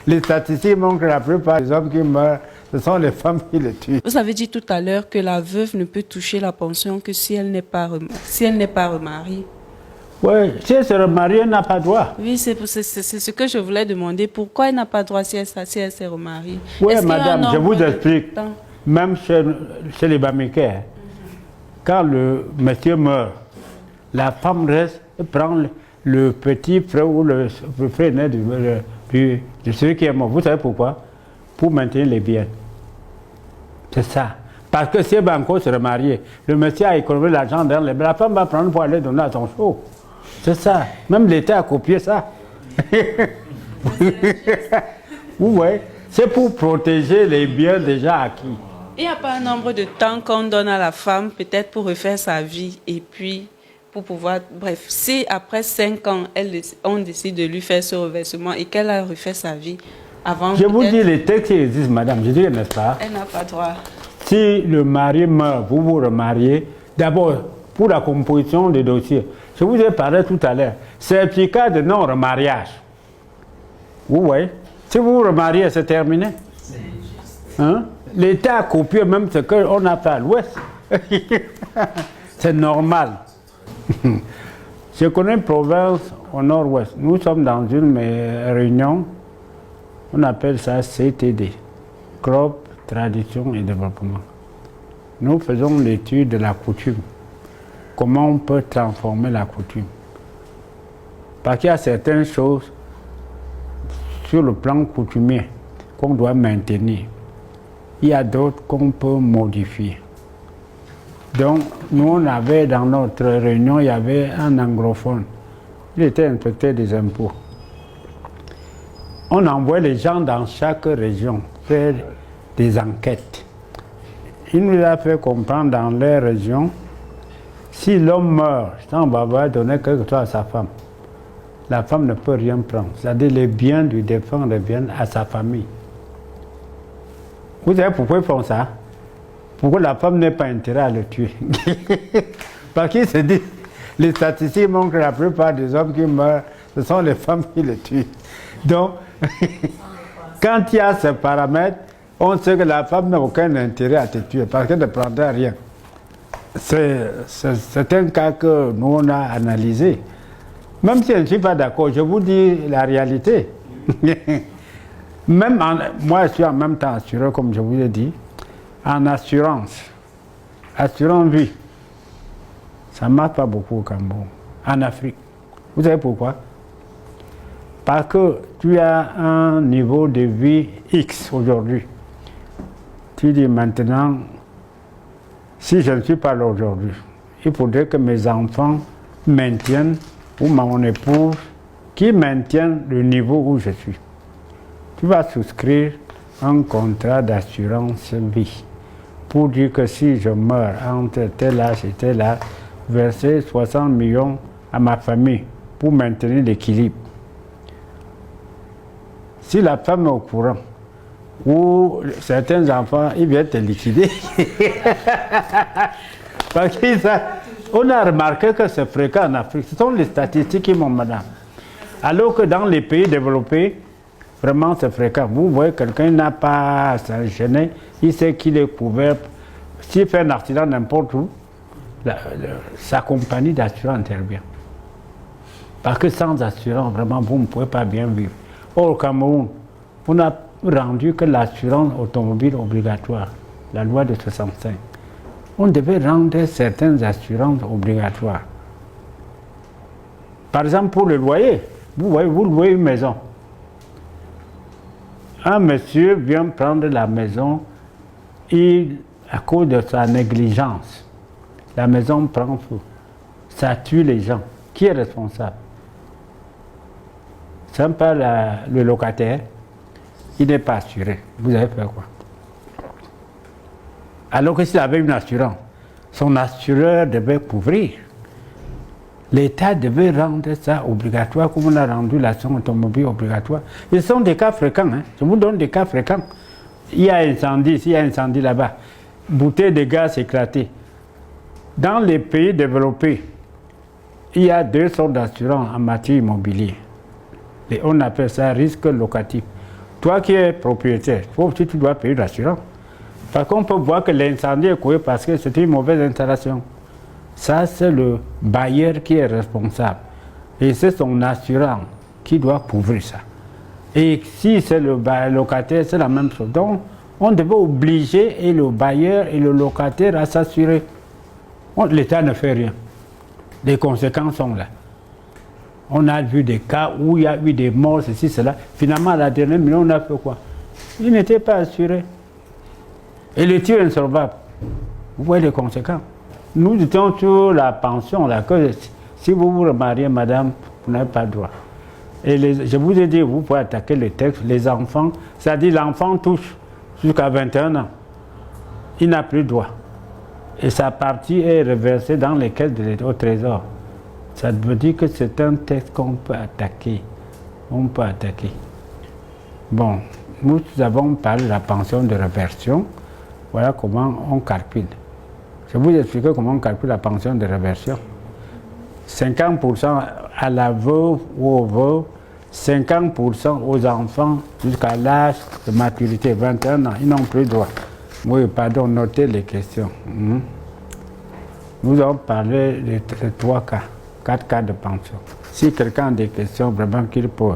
les statistiques montrent que la plupart des hommes qui meurent, ce sont les femmes qui les tuent. Vous avez dit tout à l'heure que la veuve ne peut toucher la pension que si elle n'est pas remariée. Oui, si elle se remarie, elle n'a pas droit. Oui, c'est ce que je voulais demander. Pourquoi elle n'a pas droit si elle s'est remariée? Oui, madame, je vous explique. Même chez les Bamileke, quand le monsieur meurt, la femme reste et prend le petit frère ou le frère aîné de celui qui est mort. Vous savez pourquoi? Pour maintenir les biens. C'est ça. Parce que si elle va encore se remarier, le monsieur a économisé l'argent dans les biens, la femme va prendre pour aller donner à son show. C'est ça. Même l'État a copié ça. Oui, c'est pour protéger les biens déjà acquis. Il n'y a pas un nombre de temps qu'on donne à la femme, peut-être pour refaire sa vie, et puis pour pouvoir... Bref, si après 5 ans, on décide de lui faire ce reversement et qu'elle a refait sa vie avant... Je vous dis les textes qui existent, madame, je dis, n'est-ce pas? Elle n'a pas droit. Si le mari meurt, vous vous remariez, d'abord, pour la composition des dossiers, je vous ai parlé tout à l'heure, certificat de non-remariage. Vous voyez? Si vous vous remariez, c'est terminé. Hein? L'État a copié même ce qu'on a fait à l'Ouest. C'est normal. Je connais une province au nord-ouest. Nous sommes dans une réunion, on appelle ça CTD, Crop, Tradition et Développement. Nous faisons l'étude de la coutume. Comment on peut transformer la coutume. Parce qu'il y a certaines choses sur le plan coutumier qu'on doit maintenir. Il y a d'autres qu'on peut modifier. Donc, nous, on avait dans notre réunion, il y avait un anglophone. Il était inspecteur des impôts. On envoie les gens dans chaque région faire des enquêtes. Il nous a fait comprendre dans les régions, si l'homme meurt, on va donner quelque chose à sa femme. La femme ne peut rien prendre. C'est-à-dire les biens du défunt reviennent à sa famille. Vous savez pourquoi ils font ça? Pourquoi la femme n'a pas intérêt à le tuer? Parce qu'ils se disent, les statistiques montrent que la plupart des hommes qui meurent, ce sont les femmes qui le tuent. Donc, quand il y a ce paramètre, on sait que la femme n'a aucun intérêt à te tuer parce qu'elle ne prendra rien. C'est un cas que nous on a analysé. Même si je ne suis pas d'accord, je vous dis la réalité. Moi, je suis en même temps assureur, comme je vous ai dit, en assurance vie. Ça ne marche pas beaucoup au Cameroun, en Afrique. Vous savez pourquoi? Parce que tu as un niveau de vie X aujourd'hui. Tu dis maintenant, si je ne suis pas là aujourd'hui, il faudrait que mes enfants maintiennent, ou mon épouse, qui maintiennent le niveau où je suis. Tu vas souscrire un contrat d'assurance vie pour dire que si je meurs entre tel âge et tel âge, verser 60 millions à ma famille pour maintenir l'équilibre. Si la femme est au courant, ou certains enfants, ils viennent te liquider. Parce qu'on a remarqué que c'est fréquent en Afrique. Ce sont les statistiques qui m'ont madame. Alors que dans les pays développés, vraiment c'est fréquent. Vous voyez, quelqu'un n'a pas à se gêner, il sait qu'il est couvert. S'il fait un accident n'importe où, sa compagnie d'assurance intervient. Parce que sans assurance, vraiment, vous ne pouvez pas bien vivre. Au Cameroun, on a rendu que l'assurance automobile obligatoire, la loi de 65, on devait rendre certaines assurances obligatoires. Par exemple, pour le loyer, vous louez une maison. Un monsieur vient prendre la maison, à cause de sa négligence, la maison prend feu. Ça tue les gens. Qui est responsable? C'est pas le locataire. Il n'est pas assuré. Vous avez fait quoi? Alors que s'il avait une assurance, son assureur devait couvrir. L'État devait rendre ça obligatoire, comme on a rendu l'assurance automobile obligatoire. Ce sont des cas fréquents. Hein. Je vous donne des cas fréquents. Il y a incendie, s'il y a incendie là-bas, bouteille de gaz éclatée. Dans les pays développés, il y a 2 sortes d'assurance en matière immobilière. Et on appelle ça risque locatif. Toi qui es propriétaire, toi aussi tu dois payer l'assurance. Parce qu'on peut voir que l'incendie est causé parce que c'est une mauvaise installation. Ça, c'est le bailleur qui est responsable. Et c'est son assurance qui doit couvrir ça. Et si c'est le locataire, c'est la même chose. Donc, on devait obliger et le bailleur et le locataire à s'assurer. L'État ne fait rien. Les conséquences sont là. On a vu des cas où il y a eu des morts, ceci, cela. Finalement, à la dernière minute, on a fait quoi? Il n'était pas assuré. Et le tir insolvable. Vous voyez les conséquences. Nous étions sur la pension, là, que si vous vous remariez, madame, vous n'avez pas le droit. Et je vous ai dit, vous pouvez attaquer le texte, les enfants, c'est-à-dire l'enfant touche jusqu'à 21 ans. Il n'a plus de droit. Et sa partie est reversée dans les caisses au trésor. Ça veut dire que c'est un texte qu'on peut attaquer. On peut attaquer. Bon, nous avons parlé de la pension de réversion. Voilà comment on calcule. Je vais vous expliquer comment on calcule la pension de réversion. 50% à la veuve ou au veuve, 50% aux enfants jusqu'à l'âge de maturité, 21 ans. Ils n'ont plus droit. Oui, pardon, notez les questions. Nous avons parlé de 3 cas, 4 cas de pension. Si quelqu'un a des questions, vraiment qu'il peut